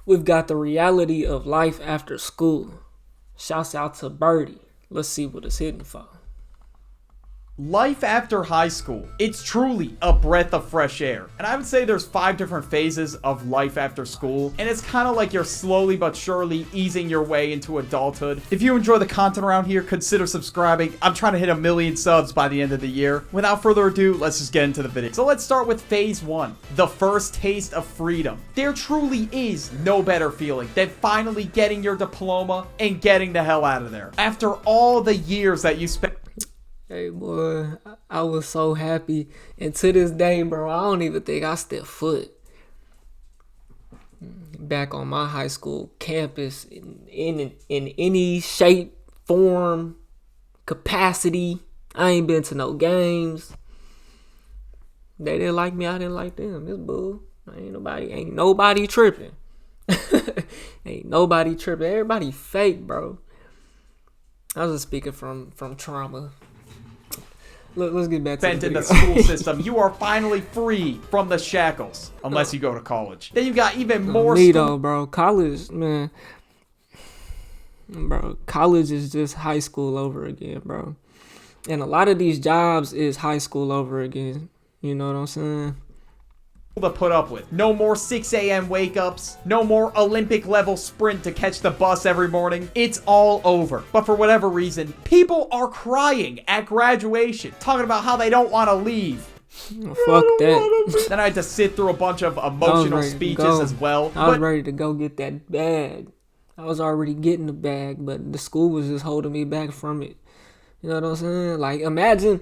we've got the reality of life after school. Shouts out to Birdie. Let's see what it's hitting for. Life after high school. It's truly a breath of fresh air. And I would say there's 5 different phases of life after school. And it's kind of like you're slowly but surely easing your way into adulthood. If you enjoy the content around here, consider subscribing. I'm trying to hit 1 million subs by the end of the year. Without further ado, let's just get into the video. So let's start with phase 1. The first taste of freedom. There truly is no better feeling than finally getting your diploma and getting the hell out of there. After all the years that you spent... Hey boy, I was so happy, and to this day, bro, I don't even think I stepped foot back on my high school campus in any shape, form, capacity. I ain't been to no games. They didn't like me, I didn't like them. It's bull. Ain't nobody tripping. Ain't nobody tripping. Everybody fake, bro. I was just speaking from trauma. Let's get back to spent in the school system. You are finally free from the shackles, unless you go to college. Then you got even more school. Bro. College, man. Bro, college is just high school over again, bro. And a lot of these jobs is high school over again. You know what I'm saying? To put up with. No more 6 a.m. wake-ups. No more Olympic-level sprint to catch the bus every morning. It's all over. But for whatever reason, people are crying at graduation, talking about how they don't want to leave. Oh, fuck that. Then I had to sit through a bunch of emotional speeches as well. I was ready to go get that bag. I was already getting the bag, but the school was just holding me back from it. You know what I'm saying? Like, imagine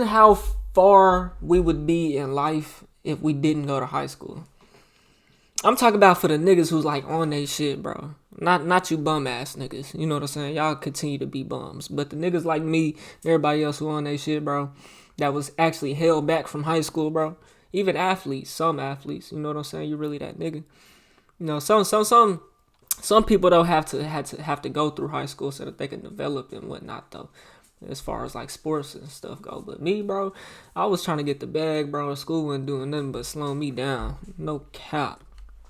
how far we would be in life if we didn't go to high school. I'm talking about for the niggas who's like on they shit, bro. Not you bum ass niggas. You know what I'm saying? Y'all continue to be bums. But the niggas like me, everybody else who on they shit, bro, that was actually held back from high school, bro. Even athletes, some athletes, you know what I'm saying? You really that nigga. You know, some people though have to go through high school so that they can develop and whatnot though, as far as like sports and stuff go. But me, bro, I was trying to get the bag, bro. School wasn't doing nothing but slow me down. No cap.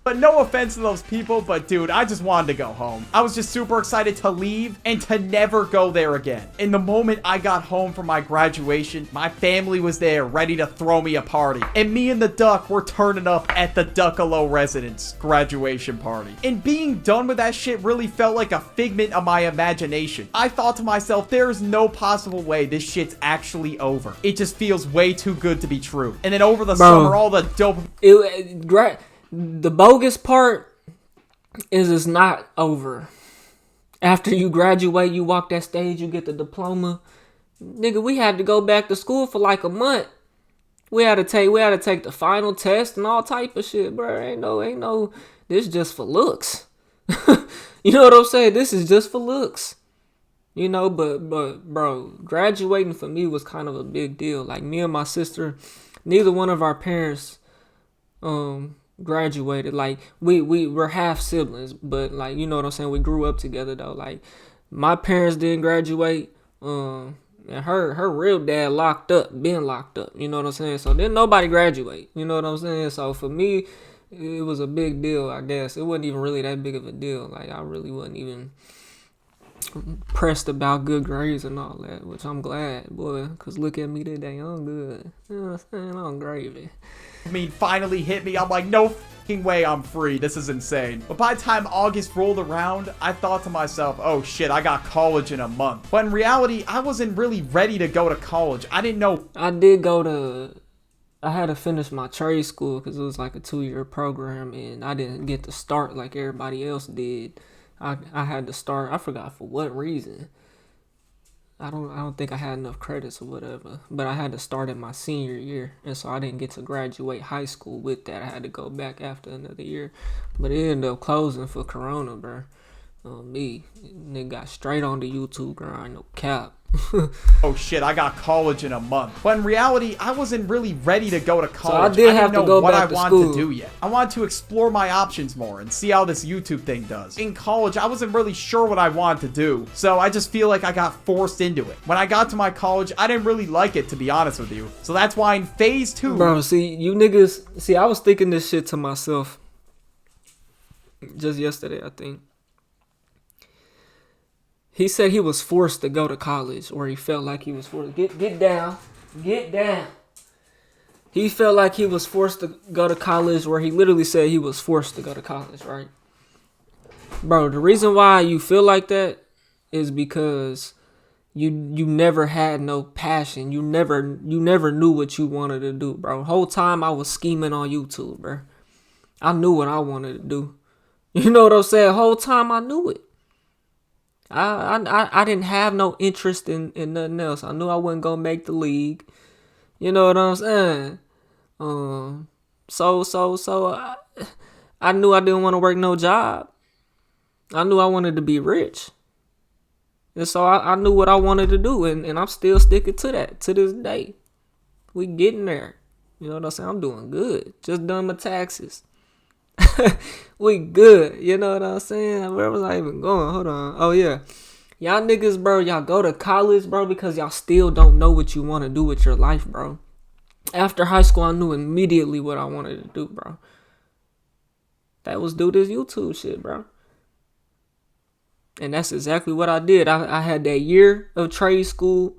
But no offense to those people, but dude, I just wanted to go home. I was just super excited to leave and to never go there again. In the moment I got home from my graduation, my family was there ready to throw me a party. And me and the Duck were turning up at the Duckalo residence graduation party. And being done with that shit really felt like a figment of my imagination. I thought to myself, there is no possible way this shit's actually over. It just feels way too good to be true. And then over the summer, all the dope... The bogus part is it's not over. After you graduate, you walk that stage, you get the diploma. Nigga, we had to go back to school for like a month. We had to take the final test and all type of shit, bro. Ain't no, this just for looks. You know what I'm saying? This is just for looks. You know, but bro, graduating for me was kind of a big deal. Like me and my sister, neither one of our parents, graduated. Like we're half siblings, but like, you know what I'm saying, we grew up together though. Like my parents didn't graduate, and her real dad been locked up, you know what I'm saying, so didn't nobody graduate, you know what I'm saying. So for me, it was a big deal. I guess it wasn't even really that big of a deal. Like I really wasn't even pressed about good grades and all that, which I'm glad, boy, because look at me today, I'm good. You know what I'm saying? I'm gravy. Finally hit me. I'm like, no fucking way I'm free. This is insane. But by the time August rolled around, I thought to myself, oh shit, I got college in a month. But in reality, I wasn't really ready to go to college. I didn't know. I had to finish my trade school because it was like a 2-year program, and I didn't get to start like everybody else did. I had to start, I forgot for what reason. I don't think I had enough credits or whatever, but I had to start in my senior year, and so I didn't get to graduate high school with that. I had to go back after another year, but it ended up closing for Corona, bro. Nigga got straight on the YouTube grind, no cap. Oh shit, I got college in a month. But in reality, I wasn't really ready to go to college. So I didn't have to go back to school. What I wanted to do yet. I wanted to explore my options more and see how this YouTube thing does. In college, I wasn't really sure what I wanted to do, so I just feel like I got forced into it. When I got to my college, I didn't really like it, to be honest with you. So that's why in phase 2... Bro, see, you niggas... See, I was thinking this shit to myself. just yesterday, I think. He said he was forced to go to college, or he felt like he was forced. Get down. Get down. He felt like he was forced to go to college, or he literally said he was forced to go to college, right? Bro, the reason why you feel like that is because you never had no passion. You never knew what you wanted to do, bro. Whole time I was scheming on YouTube, bro. I knew what I wanted to do. You know what I'm saying? Whole time I knew it. I didn't have no interest in nothing else. I knew I wasn't gonna make the league. You know what I'm saying? I knew I didn't want to work no job. I knew I wanted to be rich. And so I knew what I wanted to do, and I'm still sticking to that to this day. We getting there. You know what I'm saying? I'm doing good. Just done my taxes. We good. You know what I'm saying? Where was I even going? Hold on. Oh, yeah. Y'all niggas, bro, y'all go to college, bro, because y'all still don't know what you want to do with your life, bro. After high school, I knew immediately what I wanted to do, bro. That was do this YouTube shit, bro. And that's exactly what I did. I had that year of trade school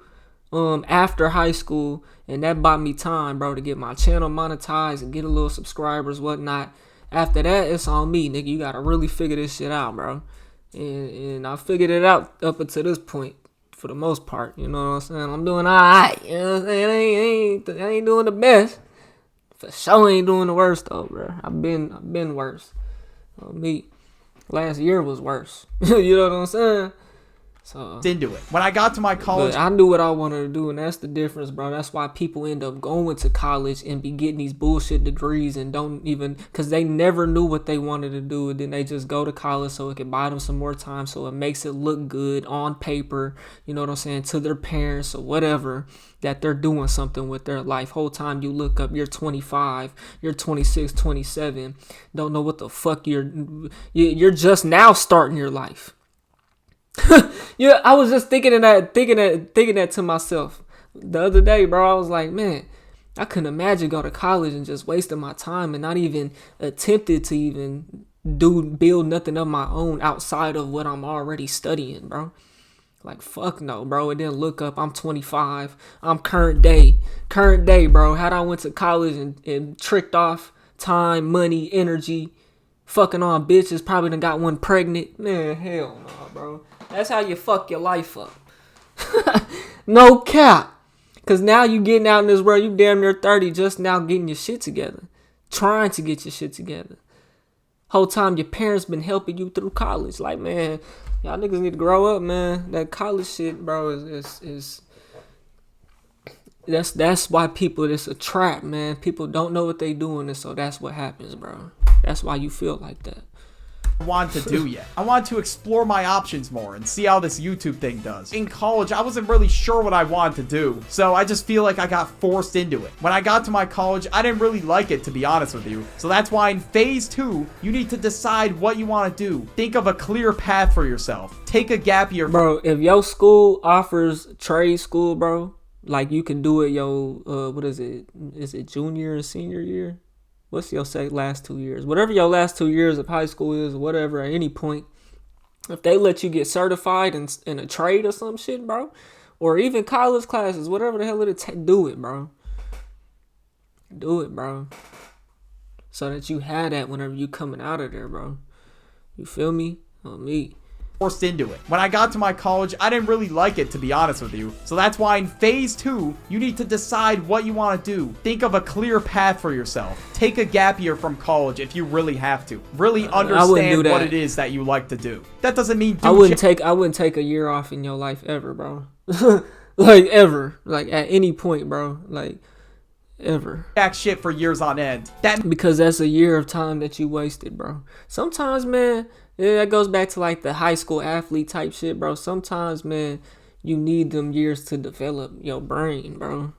after high school, and that bought me time, bro, to get my channel monetized and get a little subscribers, whatnot. After that, it's on me, nigga. You gotta really figure this shit out, bro. And I figured it out up until this point, for the most part. You know what I'm saying? I'm doing alright. You know what I'm saying? I ain't doing the best. For sure, ain't doing the worst though, bro. I've been worse. Me, last year was worse. You know what I'm saying? So into it. When I got to my college, I knew what I wanted to do, and that's the difference, bro. That's why people end up going to college and be getting these bullshit degrees and don't even, because they never knew what they wanted to do, and then they just go to college so it can buy them some more time, so it makes it look good on paper, you know what I'm saying, to their parents or whatever, that they're doing something with their life. Whole time you look up, you're 25, you're 26, 27, don't know what the fuck you're just now starting your life. Yeah, I was just thinking that to myself the other day, bro. I was like, man, I couldn't imagine go to college and just wasting my time and not even attempted to even build nothing of my own outside of what I'm already studying, bro. Like, fuck no, bro. And then look up, I'm 25. I'm current day, bro. Had I went to college and tricked off time, money, energy, fucking on bitches, probably done got one pregnant. Man, hell no, bro. That's how you fuck your life up. No cap. Because now you getting out in this world, you damn near 30, just now getting your shit together. Trying to get your shit together. Whole time your parents been helping you through college. Like, man, y'all niggas need to grow up, man. That college shit, bro, is that's why people, it's a trap, man. People don't know what they doing, and so that's what happens, bro. That's why you feel like that. Want to do yet. I want to explore my options more and see how this YouTube thing does. In college, I wasn't really sure what I wanted to do, so I just feel like I got forced into it. When I got to my college, I didn't really like it, to be honest with you. So that's why in phase 2, you need to decide what you want to do. Think of a clear path for yourself. Take a gap year. Bro, if your school offers trade school, bro, like you can do it what is it? Is it junior and senior year? What's your last 2 years? Whatever your last 2 years of high school is, whatever, at any point, if they let you get certified in a trade or some shit, bro, or even college classes, whatever the hell it take, do it, bro. Do it, bro. So that you have that whenever you coming out of there, bro. You feel me? On me. Forced into it. When I got to my college, I didn't really like it, to be honest with you. So that's why in phase 2, you need to decide what you want to do. Think of a clear path for yourself. Take a gap year from college if you really have to. Really understand what it is that you like to do. That doesn't mean I wouldn't take a year off in your life ever, bro. Like ever. Like at any point, bro. Like ever. Jack shit for years on end. Because that's a year of time that you wasted, bro. Sometimes, man, yeah, that goes back to like the high school athlete type shit, bro. Sometimes, man, you need them years to develop your brain, bro.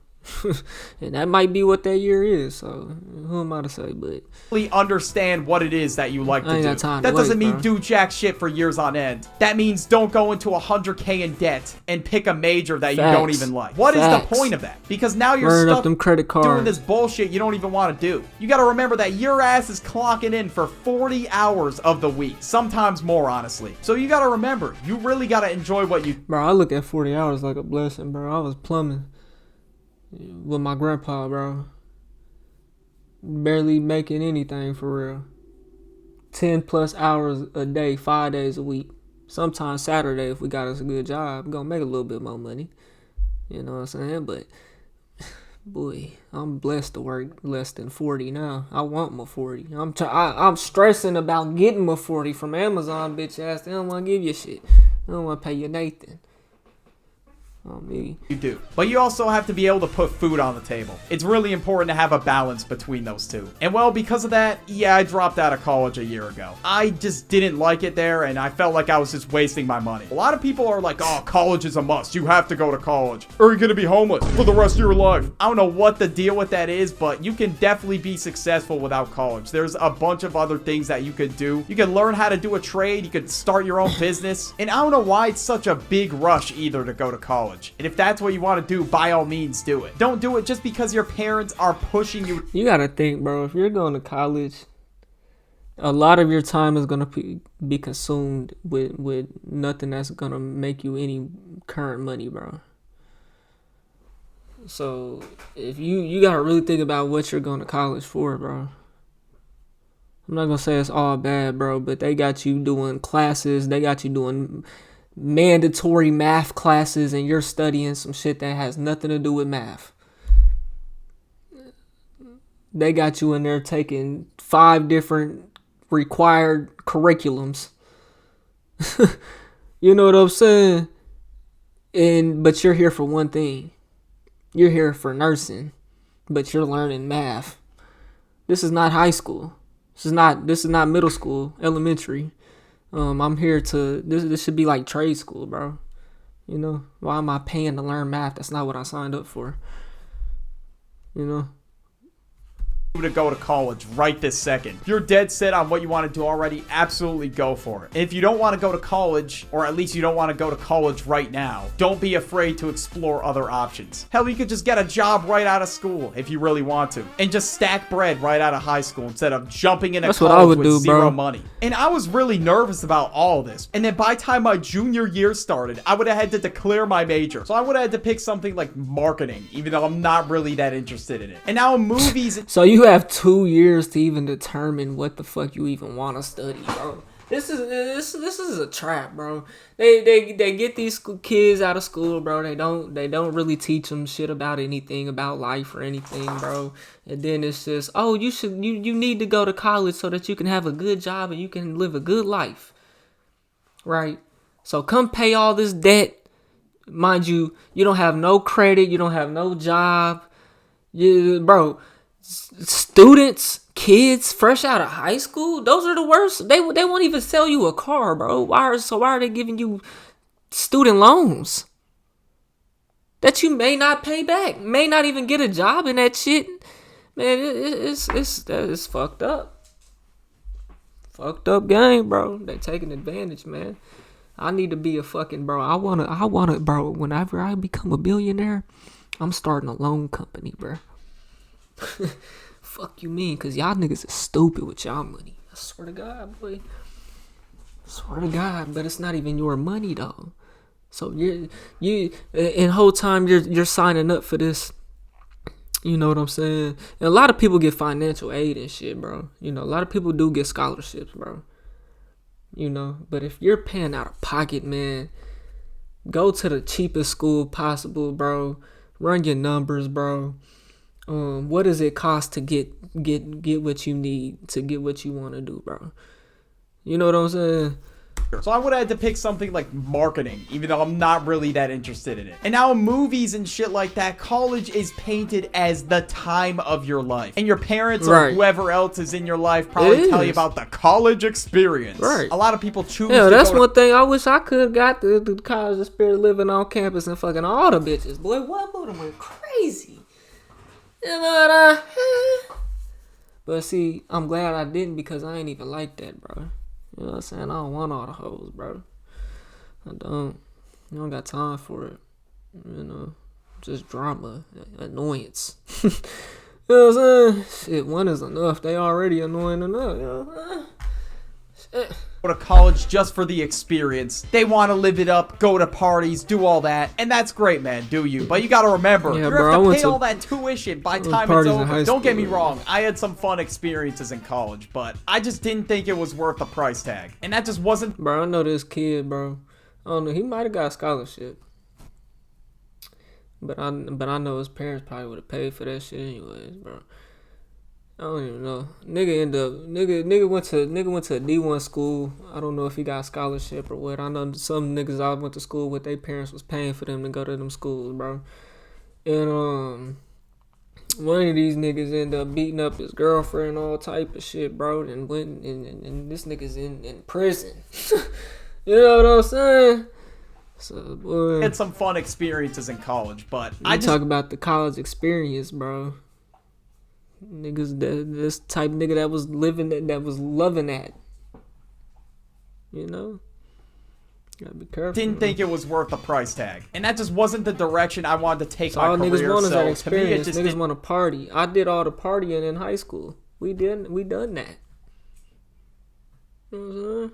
And that might be what that year is. So who am I to say? But really understand what it is that you like to I ain't do. got time That to doesn't wait, mean bro. do jack shit for years on end. That means don't go into 100K in debt and pick a major that you don't Facts. even like. What is the Facts. point of that? Because now you're Burn up stuck them credit cards. doing this bullshit you don't even want to do. You got to remember that your ass is clocking in for 40 hours of the week, sometimes more, honestly. So you got to remember, you really got to enjoy what you. Bro, I look at 40 hours like a blessing, bro. I was plumbing with my grandpa, bro. Barely making anything for real. 10 plus hours a day, 5 days a week. Sometimes Saturday, if we got us a good job, I'm gonna make a little bit more money. You know what I'm saying? But, boy, I'm blessed to work less than 40 now. I want my 40. I'm stressing about getting my 40 from Amazon, bitch ass. They don't want to give you shit. They don't want to pay you Nathan. Oh, me. You do. But you also have to be able to put food on the table. It's really important to have a balance between those two. And well, because of that, yeah, I dropped out of college a year ago. I just didn't like it there, and I felt like I was just wasting my money. A lot of people are like, oh, college is a must. You have to go to college, or you're gonna be homeless for the rest of your life. I don't know what the deal with that is, but you can definitely be successful without college. There's a bunch of other things that you could do. You can learn how to do a trade. You could start your own business. And I don't know why it's such a big rush either to go to college. And if that's what you want to do, by all means, do it. Don't do it just because your parents are pushing you. You gotta think, bro. If you're going to college, a lot of your time is gonna be consumed with nothing that's gonna make you any current money, bro. So if you gotta really think about what you're going to college for, bro. I'm not gonna say it's all bad, bro, but they got you doing classes. They got you doing mandatory math classes, and you're studying some shit that has nothing to do with math. They got you in there taking 5 different required curriculums. You know what I'm saying? But you're here for one thing. You're here for nursing, but you're learning math. This is not high school. This is not middle school, elementary. I'm here to, this should be like trade school, bro. You know, why am I paying to learn math? That's not what I signed up for. You know? To go to college right this second. If you're dead set on what you want to do already, absolutely go for it. And if you don't want to go to college, or at least you don't want to go to college right now, don't be afraid to explore other options. Hell, you could just get a job right out of school if you really want to, and just stack bread right out of high school instead of jumping into That's college what I would with do, zero bro. money. And I was really nervous about all this. And then by the time my junior year started, I would have had to declare my major. So I would have had to pick something like marketing, even though I'm not really that interested in it. And now movies. So you have 2 years to even determine what the fuck you even want to study, bro. This is a trap, bro. They get these kids out of school, bro. They don't really teach them shit about anything, about life or anything, bro. And then it's just, oh, you need to go to college so that you can have a good job and you can live a good life, right? So come pay all this debt. Mind you, you don't have no credit, you don't have no job, bro. Students, kids, fresh out of high school, those are the worst. They won't even sell you a car, bro. Why are they giving you student loans that you may not pay back, may not even get a job in that shit? Man, it's fucked up. Fucked up game, bro. They taking advantage, man. I need to be a fucking, bro. I wanna, bro. Whenever I become a billionaire, I'm starting a loan company, bro. Fuck you mean? Cause y'all niggas is stupid with y'all money. I swear to God, boy. I swear to God, but it's not even your money though. So you and whole time you're signing up for this. You know what I'm saying? And a lot of people get financial aid and shit, bro. You know, a lot of people do get scholarships, bro. You know, but if you're paying out of pocket, man, go to the cheapest school possible, bro. Run your numbers, bro. What does it cost to get what you need to get what you want to do, bro? You know what I'm saying? So I would have had to pick something like marketing, even though I'm not really that interested in it. And now movies and shit like that, college is painted as the time of your life. And your parents or whoever else is in your life probably tell you about the college experience. Right. A lot of people choose to that's go one thing I wish I could have got the college experience living on campus and fucking all the bitches. Boy, what would have went crazy? You know what But see, I'm glad I didn't because I ain't even like that, bro. You know what I'm saying? I don't want all the hoes, bro. I don't. I don't got time for it. You know, just drama, annoyance. You know what I'm saying? Shit, one is enough. They already annoying enough. You know? Shit. Go to college just for the experience. They want to live it up, go to parties, do all that, and that's great, man. Do you? But you gotta remember, Yeah, you bro, have to pay all that tuition by the time it's over. Don't get me wrong, I had some fun experiences in college, but I just didn't think it was worth the price tag, and that just wasn't. Bro, I know this kid, bro. I don't know. He might have got a scholarship, but I know his parents probably would have paid for that shit anyways, bro. I don't even know. Nigga went to a D1 school. I don't know if he got a scholarship or what. I know some niggas I went to school with, their parents was paying for them to go to them schools, bro. And one of these niggas ended up beating up his girlfriend, all type of shit, bro. And went and this nigga's in prison. You know what I'm saying? So boy, Had some fun experiences in college, but I talk about the college experience, bro. Niggas, this type of nigga that was living that was loving that. You know? Gotta be careful. Didn't think it was worth the price tag. And that just wasn't the direction I wanted to take my all career. Niggas want is that experience. To me, niggas want to party. I did all the partying in high school. We done that. You know what I'm saying?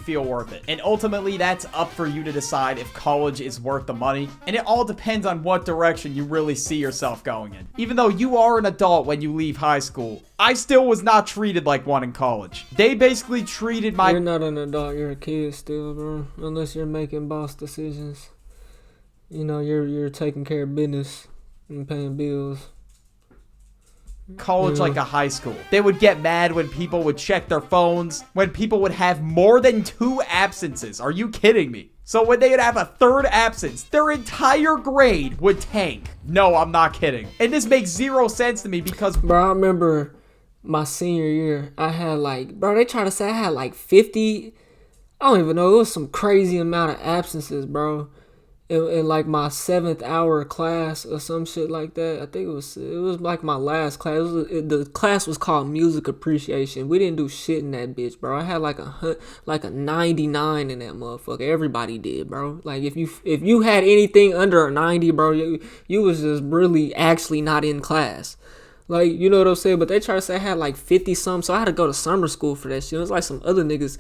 Feel worth it, and ultimately that's up for you to decide if college is worth the money, and it all depends on what direction you really see yourself going in. Even though you are an adult when you leave high school, I still was not treated like one in college. They basically treated my— You're not an adult, you're a kid still, bro. Unless you're making boss decisions. You know, you're taking care of business and paying bills. College like a high school. They would get mad when people would check their phones, when people would have more than 2 absences. Are you kidding me? So when they would have a 3rd absence, their entire grade would tank. No, I'm not kidding. And this makes 0 sense to me because— Bro, I remember my senior year, I had they try to say I had 50, I don't even know, it was some crazy amount of absences, bro. In my 7th hour class or some shit like that. I think it was like my last class. The class was called music appreciation. We didn't do shit in that bitch, bro. I had a 99 in that motherfucker. Everybody did, bro. Like if you had anything under a 90, bro, you was just really actually not in class. Like, you know what I'm saying? But they try to say I had 50 something, so I had to go to summer school for that shit. It was like some other niggas.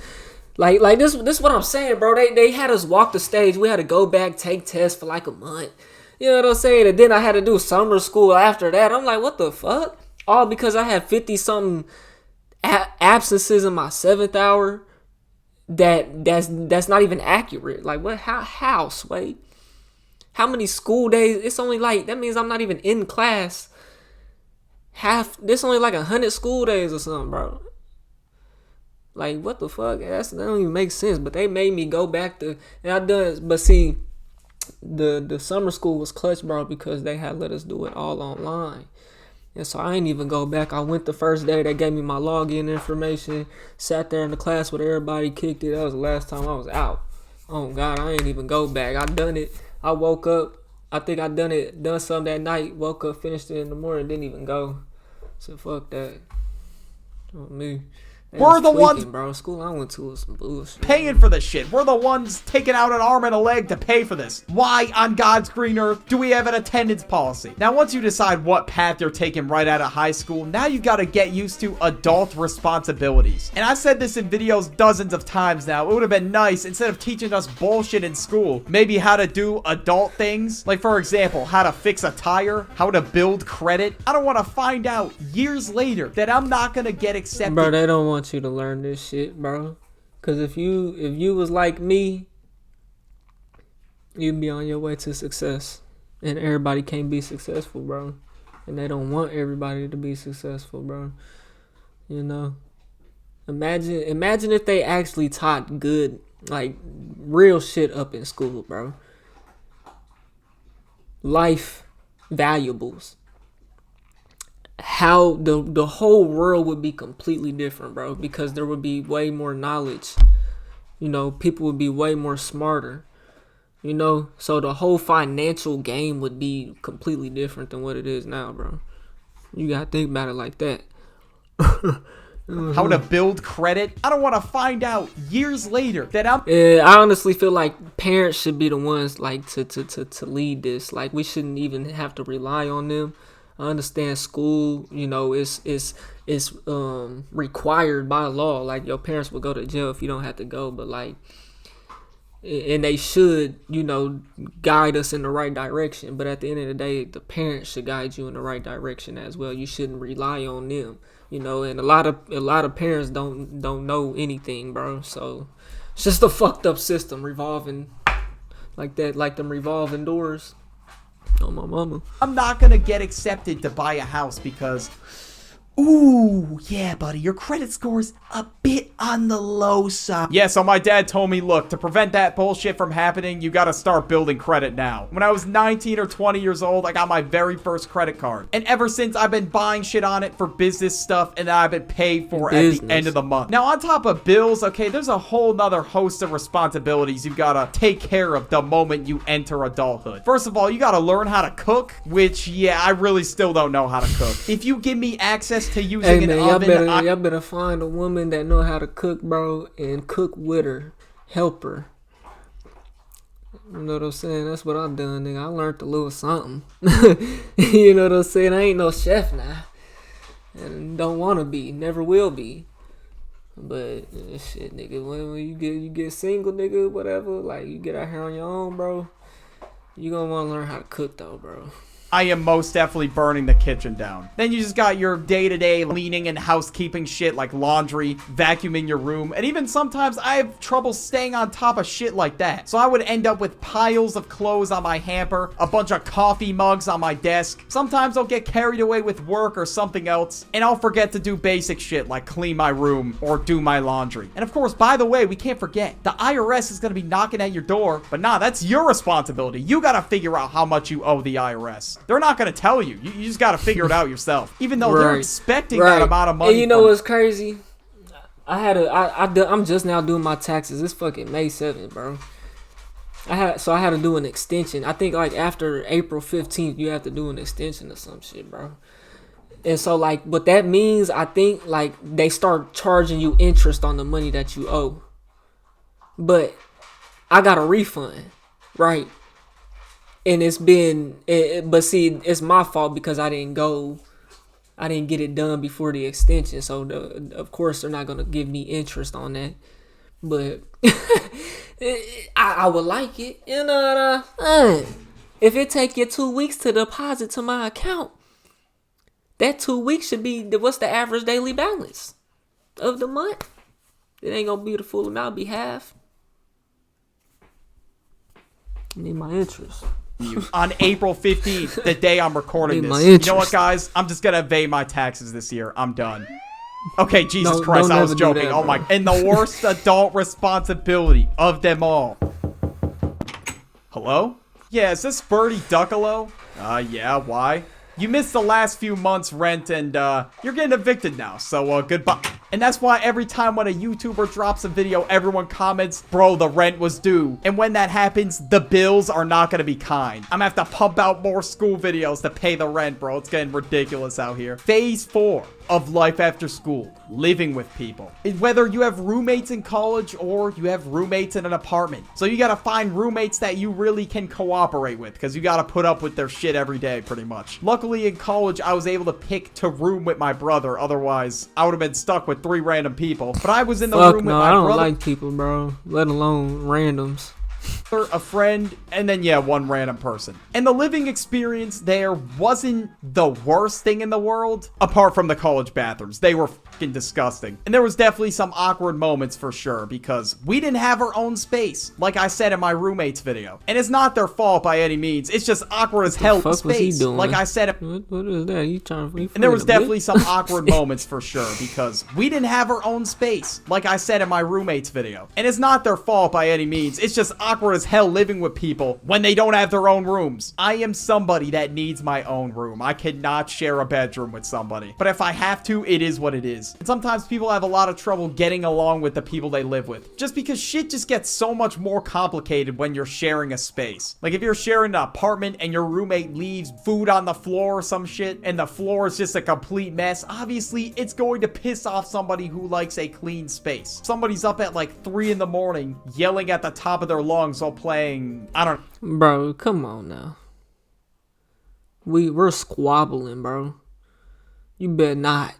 Like this is what I'm saying, bro. They had us walk the stage. We had to go back, take tests for a month. You know what I'm saying? And then I had to do summer school after that. I'm like, what the fuck? All because I had 50 something absences in my 7th hour. That's not even accurate. Like what? How? Sway? How many school days? It's only that means I'm not even in class. This only 100 school days or something, bro. Like, what the fuck? That don't even make sense. But they made me go back to, and I done. But see, the summer school was clutch, bro, because they had let us do it all online. And so I ain't even go back. I went the first day. They gave me my login information. Sat there in the class with everybody, kicked it. That was the last time I was out. Oh God, I ain't even go back. I done it. I woke up. I think I done something that night. Woke up, finished it in the morning. Didn't even go. So fuck that. On me. We're the ones, bro. School I went to was some bullshit. Paying for this shit. We're the ones taking out an arm and a leg to pay for this. Why on God's green earth do we have an attendance policy? Now, once you decide what path you're taking right out of high school, now you got to get used to adult responsibilities. And I've said this in videos dozens of times now. It would have been nice, instead of teaching us bullshit in school, maybe how to do adult things. Like, for example, how to fix a tire, how to build credit. I don't want to find out years later that I'm not going to get accepted. Bro, they don't want you to learn this shit, bro. Cause if you was like me, you'd be on your way to success. And everybody can't be successful, bro. And they don't want everybody to be successful, bro. You know? Imagine if they actually taught good, real shit up in school, bro. Life valuables. How the whole world would be completely different, bro, because there would be way more knowledge. You know, people would be way more smarter. You know, so the whole financial game would be completely different than what it is now, bro. You gotta think about it like that. How to build credit? I don't want to find out years later that I'm. Yeah, I honestly feel like parents should be the ones like to lead this. Like we shouldn't even have to rely on them. I understand school, you know, is required by law. Like your parents will go to jail if you don't have to go, but like, and they should, you know, guide us in the right direction. But at the end of the day, the parents should guide you in the right direction as well. You shouldn't rely on them, you know. And a lot of parents don't know anything, bro. So it's just a fucked up system revolving like that, like them revolving doors. Oh my mama. I'm not gonna get accepted to buy a house because, ooh, yeah, buddy, your credit score's a bit on the low side. Yeah, so my dad told me, look, to prevent that bullshit from happening, you gotta start building credit now. When I was 19 or 20 years old, I got my very first credit card. And ever since, I've been buying shit on it for business stuff, and I've been paid for at the end of the month. Now, on top of bills, okay, there's a whole nother host of responsibilities you gotta take care of the moment you enter adulthood. First of all, you gotta learn how to cook, which, yeah, I really still don't know how to cook. If you give me access to using an oven, y'all better find a woman that know how to cook, bro, and cook with her, help her. You know what I'm saying? That's what I done, nigga. I learned a little something. You know what I'm saying? I ain't no chef now, and don't want to be, never will be. But shit, nigga, when you get single, nigga, whatever, like you get out here on your own, bro, you gonna want to learn how to cook though, bro. I am most definitely burning the kitchen down. Then you just got your day-to-day cleaning and housekeeping shit like laundry, vacuuming your room, and even sometimes I have trouble staying on top of shit like that. So I would end up with piles of clothes on my hamper, a bunch of coffee mugs on my desk. Sometimes I'll get carried away with work or something else, and I'll forget to do basic shit like clean my room or do my laundry. And of course, by the way, we can't forget, the IRS is gonna be knocking at your door, but nah, that's your responsibility. You gotta figure out how much you owe the IRS. They're not going to tell you. You just got to figure it out yourself. Even though they're expecting that amount of money. And you know what's crazy? I'm just now doing my taxes. It's fucking May 7th, bro. I had to do an extension. I think like after April 15th, you have to do an extension or some shit, bro. And so like, what that means, I think like they start charging you interest on the money that you owe. But I got a refund, right? And but see, it's my fault because I didn't get it done before the extension. So of course they're not gonna give me interest on that. But I would like it, you know. If it take you 2 weeks to deposit to my account, that 2 weeks should be what's the average daily balance of the month? It ain't gonna be the full amount, it'll be half. I need my interest. On April 15th, the day I'm recording this. You know what, guys? I'm just going to evade my taxes this year. I'm done. Okay, Jesus Christ, I was joking. Oh my. And the worst adult responsibility of them all. Hello? Yeah, is this Birdie Duckalo? Yeah, why? You missed the last few months' rent and, you're getting evicted now, so, goodbye. And that's why every time when a YouTuber drops a video, everyone comments, bro, the rent was due. And when that happens, the bills are not gonna be kind. I'm gonna have to pump out more school videos to pay the rent, bro. It's getting ridiculous out here. Phase 4 of life after school, living with people. Whether you have roommates in college or you have roommates in an apartment. So you gotta find roommates that you really can cooperate with because you gotta put up with their shit every day, pretty much. Luckily in college, I was able to pick to room with my brother. Otherwise, I would have been stuck with 3 random people. But I was in the room with my brother. I don't like people, bro. Let alone randoms. A friend, and then, yeah, one random person. And the living experience there wasn't the worst thing in the world, apart from the college bathrooms. They were fucking disgusting. And there was definitely some awkward moments for sure, because we didn't have our own space, like I said in my roommate's video. And it's not their fault by any means. It's just awkward as hell space. Was he doing? Like I said. What is that? And there was definitely some awkward moments for sure, because we didn't have our own space, like I said in my roommate's video. And it's not their fault by any means. It's just awkward as hell living with people when they don't have their own rooms. I am somebody that needs my own room. I cannot share a bedroom with somebody. But if I have to, it is what it is. space. And sometimes people have a lot of trouble getting along with the people they live with, just because shit just gets so much more complicated when you're sharing a space. Like if you're sharing an apartment and your roommate leaves food on the floor or some shit, and the floor is just a complete mess, obviously it's going to piss off somebody who likes a clean space. Somebody's up at like 3 in the morning yelling at the top of their lungs while playing, I don't know. Bro, come on now. We're squabbling, bro. You better not.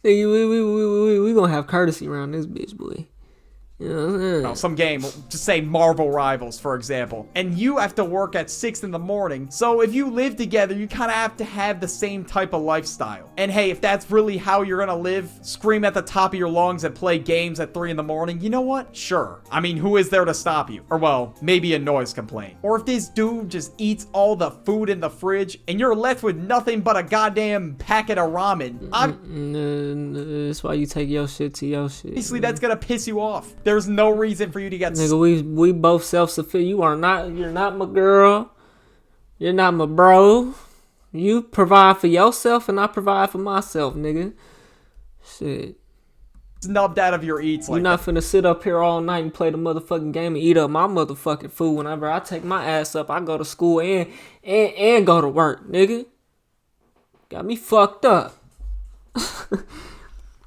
we gonna have courtesy around this bitch, boy. You know what I'm saying? Some game, just say Marvel Rivals, for example, and you have to work at 6 in the morning. So if you live together, you kind of have to have the same type of lifestyle. And hey, if that's really how you're gonna live, scream at the top of your lungs and play games at 3 in the morning, you know what? Sure. I mean, who is there to stop you? Or well, maybe a noise complaint. Or if this dude just eats all the food in the fridge and you're left with nothing but a goddamn packet of ramen, that's why you take your shit to your shit. obviously that's gonna piss you off. There's no reason for you to get nigga, we both self-sufficient. You're not my girl. You're not my bro. You provide for yourself and I provide for myself, nigga. Shit. snubbed out of your eats. You're not finna sit up here all night and play the motherfucking game and eat up my motherfucking food. Whenever I take my ass up, I go to school and go to work, nigga. Got me fucked up.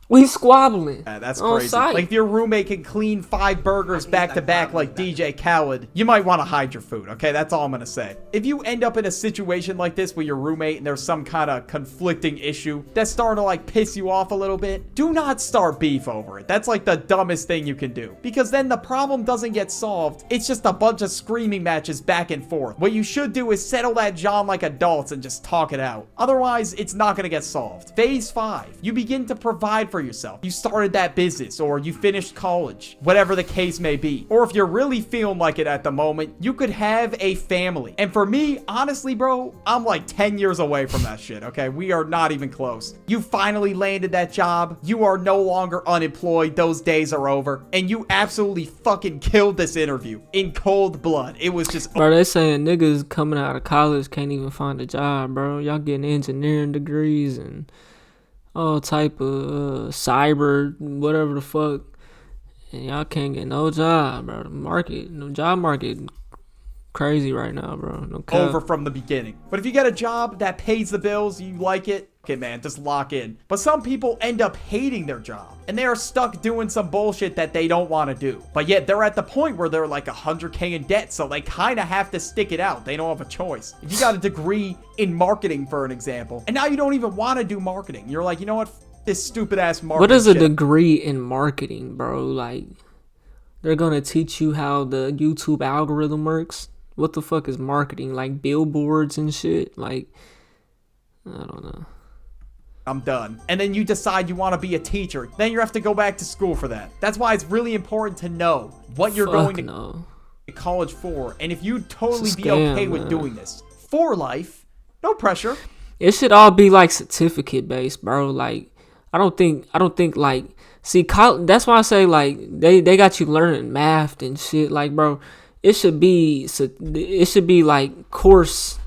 We squabbling. Yeah, that's crazy. Site. Like if your roommate can clean 5 burgers back to back like DJ Khaled, you might want to hide your food, okay? That's all I'm gonna say. If you end up in a situation like this with your roommate and there's some kind of conflicting issue that's starting to like piss you off a little bit, do not start beef over it. That's like the dumbest thing you can do. Because then the problem doesn't get solved. It's just a bunch of screaming matches back and forth. What you should do is settle that John like adults and just talk it out. Otherwise, it's not gonna get solved. Phase 5. You begin to provide for yourself. You started that business or you finished college, whatever the case may be. Or if you're really feeling like it at the moment, you could have a family. And for me, honestly, bro, I'm like 10 years away from that shit, okay? We are not even close. You finally landed that job. You are no longer unemployed. Those days are over. And you absolutely fucking killed this interview in cold blood. It was just... Bro, they saying niggas coming out of college can't even find a job, bro. Y'all getting engineering degrees and all type of cyber, whatever the fuck, and y'all can't get no job, bro. The job market, crazy right now, bro. No cap. Over from the beginning. But if you get a job that pays the bills, you like it, okay, man, just lock in. But some people end up hating their job, and they are stuck doing some bullshit that they don't want to do. But yet they're at the point where they're like 100K in debt, so they kind of have to stick it out. They don't have a choice. If you got a degree in marketing, for an example, and now you don't even want to do marketing, you're like, you know what? This stupid ass marketing. What is a shit. degree in marketing, bro? Like, they're gonna teach you how the YouTube algorithm works? What the fuck is marketing? Like billboards and shit? Like, I don't know. I'm done. And then you decide you want to be a teacher. Then you have to go back to school for that. That's why it's really important to know what you're going to college for. And if you'd totally be okay with doing this for life, no pressure. It should all be like certificate based, bro. Like, I don't think like, see, that's why I say like they got you learning math and shit. Like, bro, it should be like course.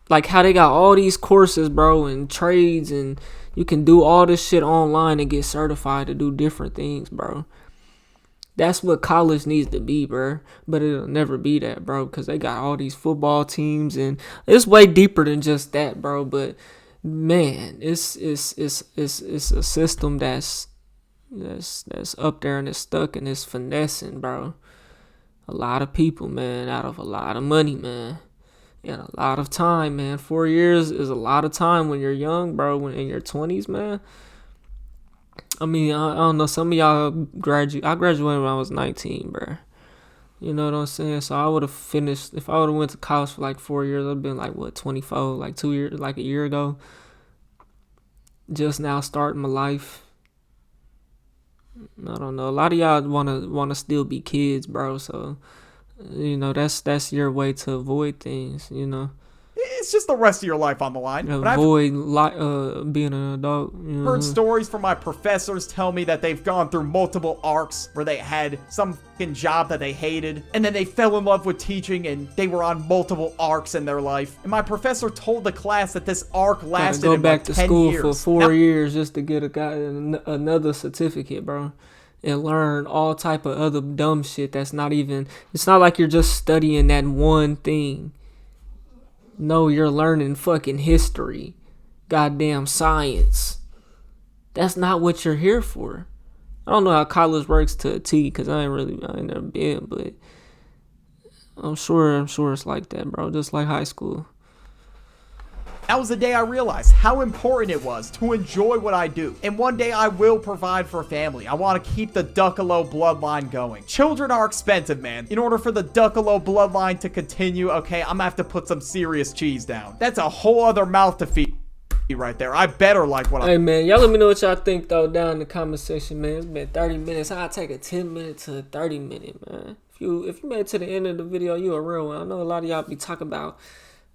Like how they got all these courses, bro, and trades, and you can do all this shit online and get certified to do different things, bro. That's what college needs to be, bro. But it'll never be that, bro, because they got all these football teams, and it's way deeper than just that, bro. But man, it's a system that's up there and it's stuck and it's finessing, bro. A lot of people, man, out of a lot of money, man. And a lot of time, man. 4 years is a lot of time when you're young, bro. When in your 20s, man. I mean, I don't know. Some of y'all I graduated when I was 19, bro. You know what I'm saying? So I would have finished, if I would have went to college for like 4 years, I'd been like, what, 24? Like 2 years, like a year ago. Just now starting my life. I don't know. A lot of y'all wanna still be kids, bro. So, you know, that's your way to avoid things, you know. it's just the rest of your life on the line. But I've Avoid being an adult. heard stories from my professors tell me that they've gone through multiple arcs where they had some fucking job that they hated, and then they fell in love with teaching, and they were on multiple arcs in their life. And my professor told the class that this arc lasted go in back like to 10 school years. for 4 years just to get another certificate, bro, and learn all type of other dumb shit that's not even. It's not like you're just studying that one thing. No, you're learning fucking history, goddamn science. That's not what you're here for. I don't know how college works to a T, because I ain't never been, but I'm sure it's like that, bro. Just like high school. That was the day I realized how important it was to enjoy what I do. And one day I will provide for a family. I want to keep the Duckalo bloodline going. Children are expensive, man. In order for the Duckalo bloodline to continue, okay, I'm gonna have to put some serious cheese down. That's a whole other mouth to feed right there. I better like what Hey, man, y'all let me know what y'all think, though, down in the comment section, man. It's been 30 minutes. I'll take a 10-minute to a 30-minute, man. If you made it to the end of the video, you a real one. I know a lot of y'all be talking about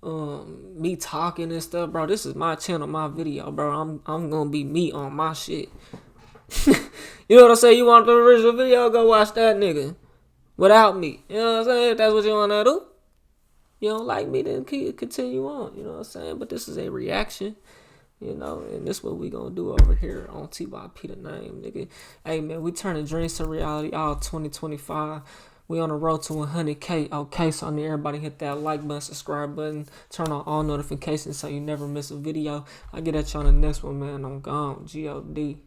me talking and stuff, bro. This is my channel, my video, bro. I'm gonna be me on my shit. You know what I'm saying? You want the original video? Go watch that nigga without me. You know what I'm saying? If that's what you wanna do. You don't like me, then continue on. You know what I'm saying? But this is a reaction. You know, and this is what we gonna do over here on TYP the name, nigga. Hey, man, we turning dreams to reality all 2025. We on the road to 100K. Okay, so I need everybody hit that like button, subscribe button, turn on all notifications so you never miss a video. I'll get at you on the next one, man. I'm gone. G-O-D.